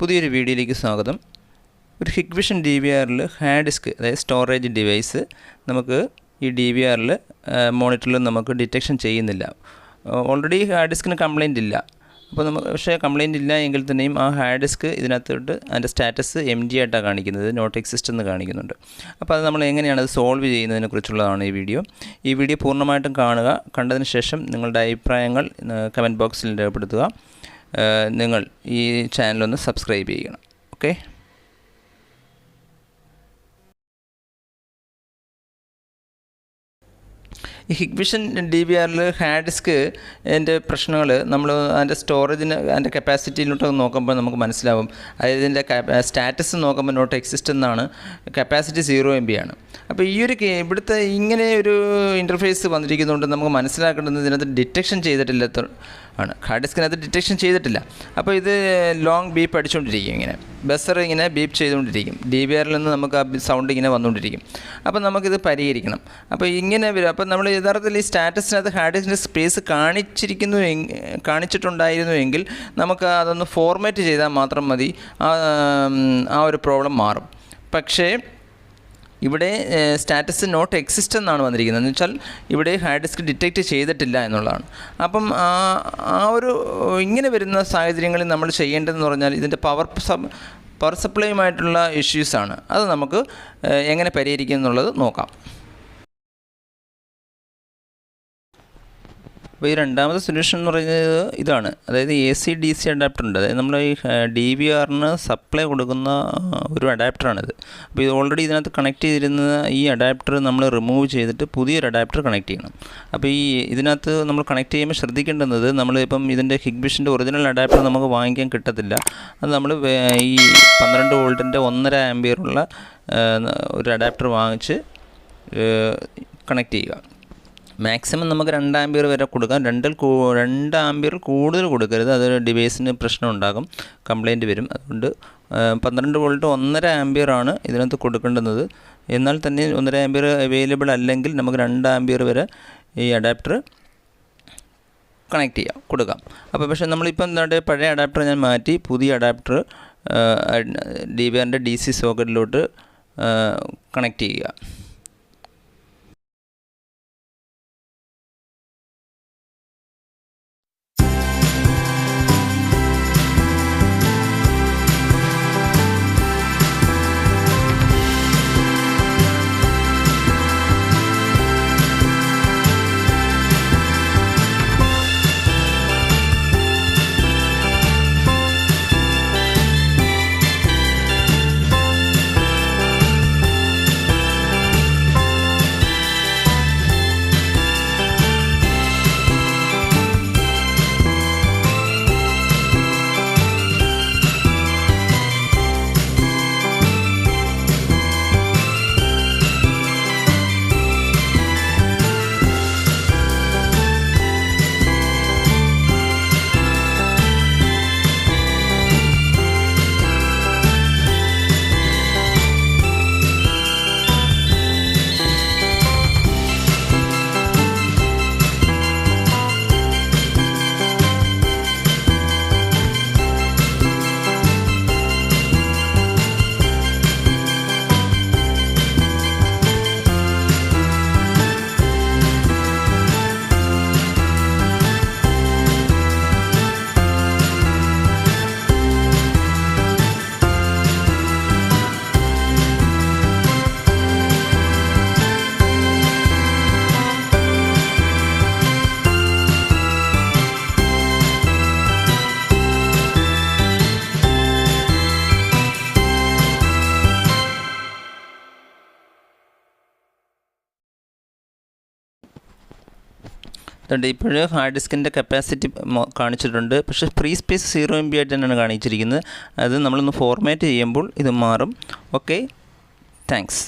പുതിയൊരു വീഡിയോയിലേക്ക് സ്വാഗതം. ഒരു ഹിഗ്വിഷൻ DVRൽ ഹാർഡ് ഡിസ്ക് അതായത് സ്റ്റോറേജ് ഡിവൈസ് നമുക്ക് ഈ DVRൽ മോണിറ്ററിൽ നമുക്ക് ഡിറ്റക്ഷൻ ചെയ്യുന്നില്ല. ഓൾറെഡി ഹാർഡ് ഡിസ്കിന് കംപ്ലൈൻ്റ് ഇല്ല. അപ്പോൾ പക്ഷേ കംപ്ലൈൻ്റ് ഇല്ല എങ്കിൽ തന്നെയും ആ ഹാർഡ് ഡിസ്ക് ഇതിനകത്തോട്ട് അതിൻ്റെ സ്റ്റാറ്റസ് MD ആയിട്ടാണ് കാണിക്കുന്നത്, നോട്ട് എക്സിസ്റ്റ് എന്ന് കാണിക്കുന്നുണ്ട്. അപ്പോൾ അത് നമ്മൾ എങ്ങനെയാണ് അത് സോൾവ് ചെയ്യുന്നതിനെ കുറിച്ചുള്ളതാണ് ഈ വീഡിയോ. ഈ വീഡിയോ പൂർണ്ണമായിട്ടും കാണുക. കണ്ടതിന് ശേഷം നിങ്ങളുടെ അഭിപ്രായങ്ങൾ കമൻറ്റ് ബോക്സിൽ രേഖപ്പെടുത്തുക. നിങ്ങൾ ഈ ചാനലൊന്ന് സബ്സ്ക്രൈബ് ചെയ്യണം. ഓക്കെ, ഈ ഹിഗ്വിഷൻ DVRൽ ഹാർഡ് ഡിസ്ക് എൻ്റെ പ്രശ്നങ്ങൾ നമ്മൾ അതിൻ്റെ സ്റ്റോറേജിന് അതിൻ്റെ കപ്പാസിറ്റിയിലോട്ട് നോക്കുമ്പോൾ നമുക്ക് മനസ്സിലാവും. അതായത് ഇതിൻ്റെ സ്റ്റാറ്റസ് നോക്കുമ്പോൾ നോട്ട് എക്സിസ്റ്റ് എന്നാണ്, കപ്പാസിറ്റി 0 MB ആണ്. അപ്പോൾ ഈ ഒരു ഇവിടുത്തെ ഇങ്ങനെ ഒരു ഇൻ്റർഫേസ് വന്നിരിക്കുന്നതുകൊണ്ട് നമുക്ക് മനസ്സിലാക്കേണ്ടത് ഇതിനകത്ത് ഡിറ്റക്ഷൻ ചെയ്തിട്ടില്ല ആണ്. ഹാർഡ് ഡിസ്കിനകത്ത് ഡിറ്റക്ഷൻ ചെയ്തിട്ടില്ല. അപ്പോൾ ഇത് ലോങ് ബീപ്പ് അടിച്ചുകൊണ്ടിരിക്കും, ഇങ്ങനെ ബസർ ഇങ്ങനെ ബീപ്പ് ചെയ്തുകൊണ്ടിരിക്കും. DVRൽ നിന്ന് നമുക്ക് ആ സൗണ്ട് ഇങ്ങനെ വന്നുകൊണ്ടിരിക്കും. അപ്പോൾ നമുക്കിത് പരിഹരിക്കണം. അപ്പോൾ ഇങ്ങനെ വരും. അപ്പോൾ നമ്മൾ യഥാർത്ഥത്തിൽ ഈ സ്റ്റാറ്റസിനകത്ത് ഹാർഡ് ഡിസ്കിൻ്റെ സ്പേസ് കാണിച്ചിട്ടുണ്ടായിരുന്നു എങ്കിൽ നമുക്ക് അതൊന്ന് ഫോർമാറ്റ് ചെയ്താൽ മാത്രം മതി, ആ ഒരു പ്രോബ്ലം മാറും. പക്ഷേ ഇവിടെ സ്റ്റാറ്റസ് നോട്ട് എക്സിസ്റ്റ് എന്നാണ് വന്നിരിക്കുന്നത്. എന്ന് വെച്ചാൽ ഇവിടെ ഹാർഡ് ഡിസ്ക് ഡിറ്റക്റ്റ് ചെയ്തിട്ടില്ല എന്നുള്ളതാണ്. അപ്പം ആ ഒരു ഇങ്ങനെ വരുന്ന സാഹചര്യങ്ങളിൽ നമ്മൾ ചെയ്യേണ്ടതെന്ന് പറഞ്ഞാൽ ഇതിൻ്റെ പവർ സപ്ലൈയുമായിട്ടുള്ള ഇഷ്യൂസാണ്. അത് നമുക്ക് എങ്ങനെ പരിഹരിക്കും എന്നുള്ളത് നോക്കാം. അപ്പോൾ ഈ രണ്ടാമത്തെ സൊല്യൂഷൻ എന്ന് പറയുന്നത് ഇതാണ്. അതായത് AC/DC അഡാപ്റ്റർ ഉണ്ട്. അതായത് നമ്മൾ ഈ DVRന് സപ്ലൈ കൊടുക്കുന്ന ഒരു അഡാപ്റ്ററാണിത്. അപ്പോൾ ഇത് ഓൾറെഡി ഇതിനകത്ത് കണക്ട് ചെയ്തിരുന്ന ഈ അഡാപ്റ്റർ നമ്മൾ റിമൂവ് ചെയ്തിട്ട് പുതിയൊരു അഡാപ്റ്റർ കണക്ട് ചെയ്യണം. അപ്പോൾ ഈ ഇതിനകത്ത് നമ്മൾ കണക്ട് ചെയ്യുമ്പോൾ ശ്രദ്ധിക്കേണ്ടുന്നത്, നമ്മളിപ്പം ഇതിൻ്റെ ഹിഗ്വിഷൻ്റെ ഒറിജിനൽ അഡാപ്റ്റർ നമുക്ക് വാങ്ങിക്കാൻ കിട്ടത്തില്ല. അത് നമ്മൾ ഈ 12 വോൾട്ടിൻ്റെ 1.5 ആംപിയറുള്ള ഒരു അഡാപ്റ്റർ വാങ്ങിച്ച് കണക്ട് ചെയ്യുക. മാക്സിമം നമുക്ക് 2 ആംപിയർ വരെ കൊടുക്കാം. 2 ആംപിയർ കൂടുതൽ കൊടുക്കരുത്, അത് ഡിവൈസിന് പ്രശ്നം ഉണ്ടാകും, കംപ്ലൈൻറ്റ് വരും. അതുകൊണ്ട് 12 വോൾട്ട് 1.5 ആംപിയറാണ് ഇതിനകത്ത് കൊടുക്കേണ്ടുന്നത്. എന്നാൽ തന്നെ 1.5 ആംപിയർ അവൈലബിൾ അല്ലെങ്കിൽ നമുക്ക് 2 ആംപിയർ വരെ ഈ അഡാപ്റ്റർ കണക്ട് കൊടുക്കാം. അപ്പോൾ പക്ഷേ നമ്മളിപ്പോൾ എന്താണ്, പഴയ അഡാപ്റ്റർ ഞാൻ മാറ്റി പുതിയ അഡാപ്റ്റർ DVRൻ്റെ DC സോക്കറ്റിലോട്ട് കണക്ട് ചെയ്യുക. അതുകൊണ്ട് ഇപ്പോൾ ഹാർഡ് ഡിസ്കിൻ്റെ കപ്പാസിറ്റി കാണിച്ചിട്ടുണ്ട്. പക്ഷേ ഫ്രീ സ്പേസ് 0 MB ആയിട്ട് തന്നെയാണ് കാണിച്ചിരിക്കുന്നത്. അത് നമ്മളൊന്ന് ഫോർമാറ്റ് ചെയ്യുമ്പോൾ ഇത് മാറും. Okay, thanks.